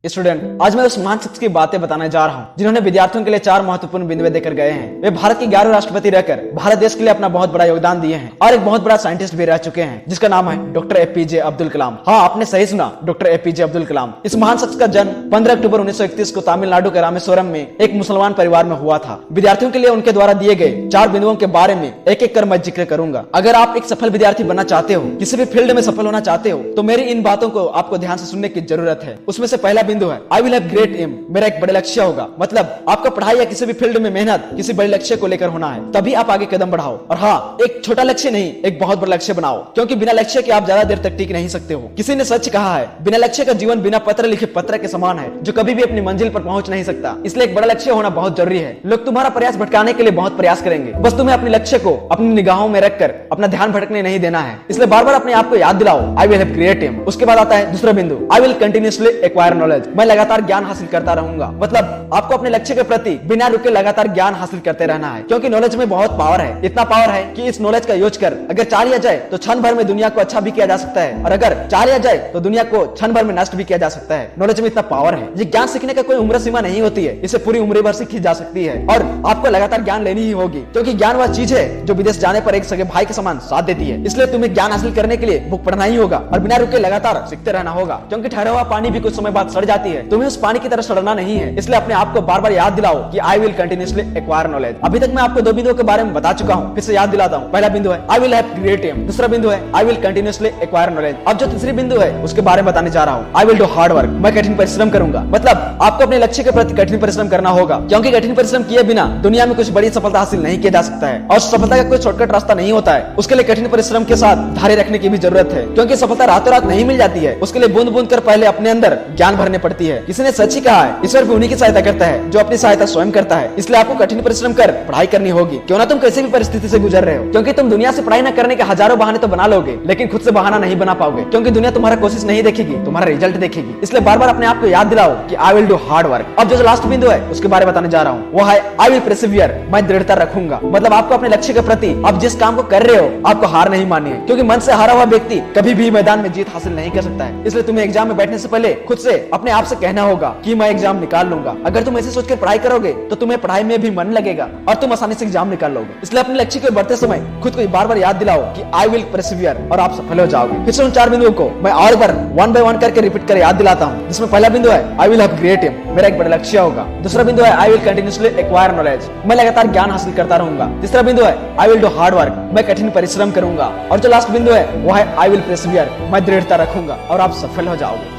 Student, आज मैं उस महान शख्स की बातें बताने जा रहा हूं जिन्होंने विद्यार्थियों के लिए 4 महत्वपूर्ण बिंदुएं देकर गए हैं। वे भारत के 11वें राष्ट्रपति रहकर भारत देश के लिए अपना बहुत बड़ा योगदान दिए हैं और एक बहुत बड़ा साइंटिस्ट भी रह चुके हैं जिसका नाम है डॉक्टर एपीजे अब्दुल कलाम। हाँ, आपने सही सुना, डॉक्टर एपीजे अब्दुल कलाम। इस महान शख्स का जन्म 15 अक्टूबर 1931 को तमिलनाडु के रामेश्वरम में एक मुसलमान परिवार में हुआ था। विद्यार्थियों के लिए उनके द्वारा दिए गए 4 बिंदुओं के बारे में एक एक कर मैं जिक्र करूंगा। अगर आप एक सफल विद्यार्थी बनना चाहते हो, किसी भी फील्ड में सफल होना चाहते हो, तो मेरी इन बातों को आपको ध्यान से सुनने की जरूरत है। उसमें से पहला बिंदु है I will have great aim. मेरा एक बड़े लक्ष्य होगा। मतलब आपका पढ़ाई या किसी भी फील्ड में मेहनत किसी बड़े लक्ष्य को लेकर होना है, तभी आप आगे कदम बढ़ाओ। और हाँ, एक छोटा लक्ष्य नहीं, एक बहुत बड़ा लक्ष्य बनाओ, क्योंकि बिना लक्ष्य के आप ज्यादा देर तक टिक नहीं सकते हो। किसी ने सच कहा है, बिना लक्ष्य का जीवन बिना पत्र लिखे पत्र के समान है जो कभी भी अपनी मंजिल पर पहुंच नहीं सकता। इसलिए एक बड़ा लक्ष्य होना बहुत जरूरी है। लोग तुम्हारा प्रयास भटकाने के लिए बहुत प्रयास करेंगे, बस तुम्हें अपने लक्ष्य को अपनी निगाहों में रखकर अपना ध्यान भटकने नहीं देना है। इसलिए बार बार अपने आप को याद दिलाओ, I will have great aim. उसके बाद आता है दूसरा बिंदु, I will continuously acquire knowledge. मैं लगातार ज्ञान हासिल करता रहूंगा। मतलब आपको अपने लक्ष्य के प्रति बिना रुके लगातार ज्ञान हासिल करते रहना है, क्योंकि नॉलेज में बहुत पावर है। इतना पावर है कि इस नॉलेज का यूज कर अगर चाह लिया जाए तो क्षण भर में दुनिया को अच्छा भी किया जा सकता है, और अगर चाह लिया जाए तो दुनिया को क्षण भर में नष्ट भी किया जा सकता है। नॉलेज में इतना पावर है। ये ज्ञान सीखने का कोई उम्र सीमा नहीं होती है, इसे पूरी उम्र भर सीखी जा सकती है और आपको लगातार ज्ञान लेनी ही होगी, क्योंकि ज्ञान वह चीज है जो विदेश जाने पर एक सगे भाई के समान साथ देती है। इसलिए तुम्हें ज्ञान हासिल करने के लिए बुक पढ़ना ही होगा और बिना रुके लगातार सीखते रहना होगा, क्योंकि ठहरा हुआ पानी भी कुछ समय बाद सड़ जाती है। तुम्हें उस पानी की तरह सड़ना नहीं है। इसलिए अपने आप को बार बार याद दिलाओ कि आई विल कंटिन्यूअसली एक्वायर नॉलेज। अभी तक मैं आपको 2 बिंदुओं के बारे में बता चुका हूं, फिर से याद दिलाता हूं। पहला बिंदु है I will have great aim. दूसरा बिंदु है I will continuously acquire knowledge. अब जो तीसरी बिंदु है उसके बारे में बताने जा रहा हूं, आई विल डू हार्ड वर्क। मैं कठिन परिश्रम करूंगा। मतलब आपको अपने लक्ष्य के प्रति कठिन परिश्रम करना होगा, क्योंकि कठिन परिश्रम किए बिना दुनिया में कुछ बड़ी सफलता हासिल नहीं किया जा सकता है, और सफलता का कोई शॉर्टकट रास्ता नहीं होता है। उसके लिए कठिन परिश्रम के साथ धारे रखने की भी जरूरत है, क्योंकि सफलता रातों रात नहीं मिल जाती है। उसके लिए बूंद बूंद कर पहले अपने अंदर ज्ञान भरने पड़ती है। किसी ने सच ही कहा है, ईश्वर भी उन्हीं की सहायता करता है जो अपनी सहायता स्वयं करता है। इसलिए आपको कठिन परिश्रम कर पढ़ाई करनी होगी, क्यों ना तुम किसी भी परिस्थिति से गुजर रहे हो, क्योंकि तुम दुनिया से पढ़ाई न करने के हजारों बहाने तो बना लोगे, लेकिन खुद से बहाना नहीं बना पाओगे, क्योंकि दुनिया तुम्हारा कोशिश नहीं देखेगी, तुम्हारा रिजल्ट देखेगी। इसलिए बार बार अपने आप को याद दिलाओ कि आई विल डू हार्ड वर्क। अब जो लास्ट बिंदु है उसके बारे में बताने जा रहा हूँ, वो है आई विल परसिवियर। मैं दृढ़ता रखूंगा। मतलब आपको अपने लक्ष्य के प्रति आप जिस काम को कर रहे हो आपको हार नहीं माननी है, क्योंकि मन से हारा हुआ व्यक्ति कभी भी मैदान में जीत हासिल नहीं कर सकता है। इसलिए तुम्हें एग्जाम में बैठने से पहले खुद से अपने आप से कहना होगा कि मैं एग्जाम निकाल लूंगा। अगर तुम ऐसे सोचकर पढ़ाई करोगे तो तुम्हें पढ़ाई में भी मन लगेगा और तुम आसानी से एग्जाम निकाल लोगे। इसलिए अपने लक्ष्य को बढ़ते समय खुद को बार बार याद दिलाओ कि आई विल परसिवियर, और आप सफल हो जाओगे। फिर से उन 4 बिंदुओं को मैं और बार 1 बाय 1 करके रिपीट कर याद दिलाता हूँ, जिसमें पहला बिंदु है I will have great aim. मेरा एक बड़ा लक्ष्य होगा। दूसरा बिंदु है I will continuously acquire knowledge. मैं लगातार ज्ञान हासिल करता रहूंगा। तीसरा बिंदु है I will do hard work. मैं कठिन परिश्रम करूंगा। और जो लास्ट बिंदु है वो है आई विल परसिवियर। मैं दृढ़ता रखूंगा और आप सफल हो जाओगे।